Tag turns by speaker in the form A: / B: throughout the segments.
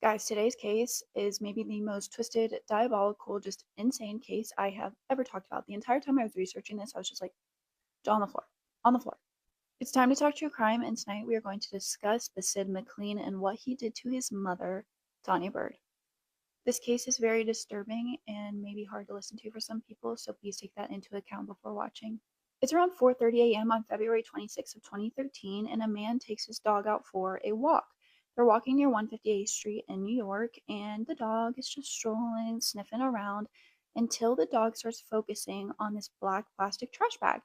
A: Guys, today's case is maybe the most twisted, diabolical, just insane case I have ever talked about. The entire time I was researching this, I was just like, jaw on the floor, on the floor. It's time to talk true crime, and tonight we are going to discuss Bahsid McLean and what he did to his mother, Tonya Byrd. This case is very disturbing and maybe hard to listen to for some people, so please take that into account before watching. It's around 4:30 a.m. on February 26th of 2013, and a man takes his dog out for a walk. They're walking near 158th Street in New York, and the dog is just strolling, sniffing around until the dog starts focusing on this black plastic trash bag.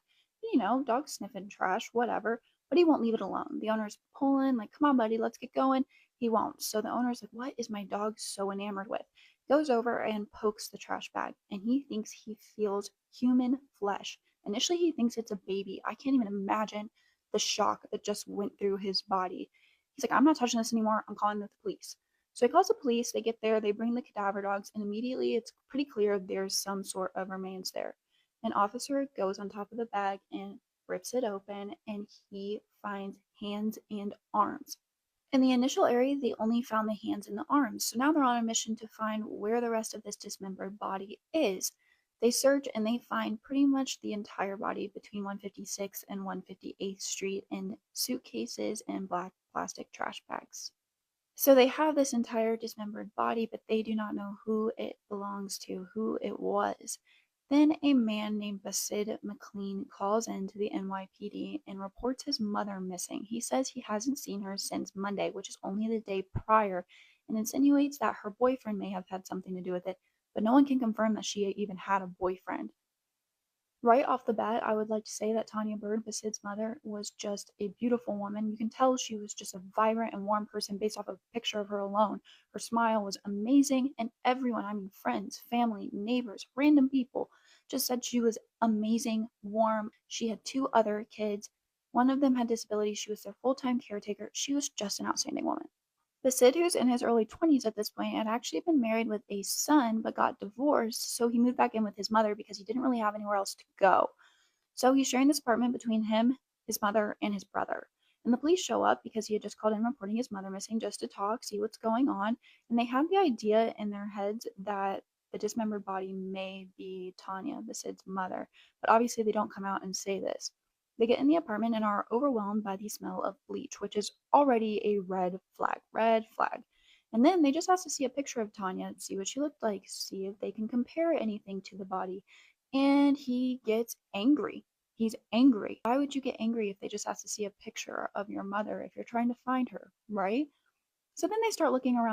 A: Dog sniffing trash, whatever, but he won't leave it alone. The owner's pulling, like, come on, buddy, let's get going. He won't. So the owner's like, what is my dog so enamored with? Goes over and pokes the trash bag, and he thinks he feels human flesh. Initially, he thinks it's a baby. I can't even imagine the shock that just went through his body. He's like, I'm not touching this anymore. I'm calling the police. So he calls the police. They get there, they bring the cadaver dogs, and immediately it's pretty clear there's some sort of remains there. An officer goes on top of the bag and rips it open, and he finds hands and arms. In the initial area, they only found the hands and the arms, so now they're on a mission to find where the rest of this dismembered body is. They search and they find pretty much the entire body between 156th and 158th Street in suitcases and black plastic trash bags. So they have this entire dismembered body, but they do not know who it belongs to, who it was. Then a man named Bahsid McLean calls into the NYPD and reports his mother missing. He says he hasn't seen her since Monday, which is only the day prior, and insinuates that her boyfriend may have had something to do with it, but no one can confirm that she even had a boyfriend. Right off the bat, I would like to say that Tonya Byrd, Basid's mother, was just a beautiful woman. You can tell she was just a vibrant and warm person based off of a picture of her alone. Her smile was amazing, and everyone, I mean, friends, family, neighbors, random people, just said she was amazing, warm. She had two other kids. One of them had disabilities. She was their full time caretaker. She was just an outstanding woman. Basid, who's in his early 20s at this point, had actually been married with a son but got divorced, so he moved back in with his mother because he didn't really have anywhere else to go. So he's sharing this apartment between him, his mother, and his brother. And the police show up because he had just called in reporting his mother missing just to talk, see what's going on. And they have the idea in their heads that the dismembered body may be Tanya, Basid's mother. But obviously, they don't come out and say this. They get in the apartment and are overwhelmed by the smell of bleach, which is already a red flag. Red flag. And then they just ask to see a picture of Tanya, see what she looked like, see if they can compare anything to the body. And he gets angry. He's angry. Why would you get angry if they just ask to see a picture of your mother if you're trying to find her, right? So then they start looking around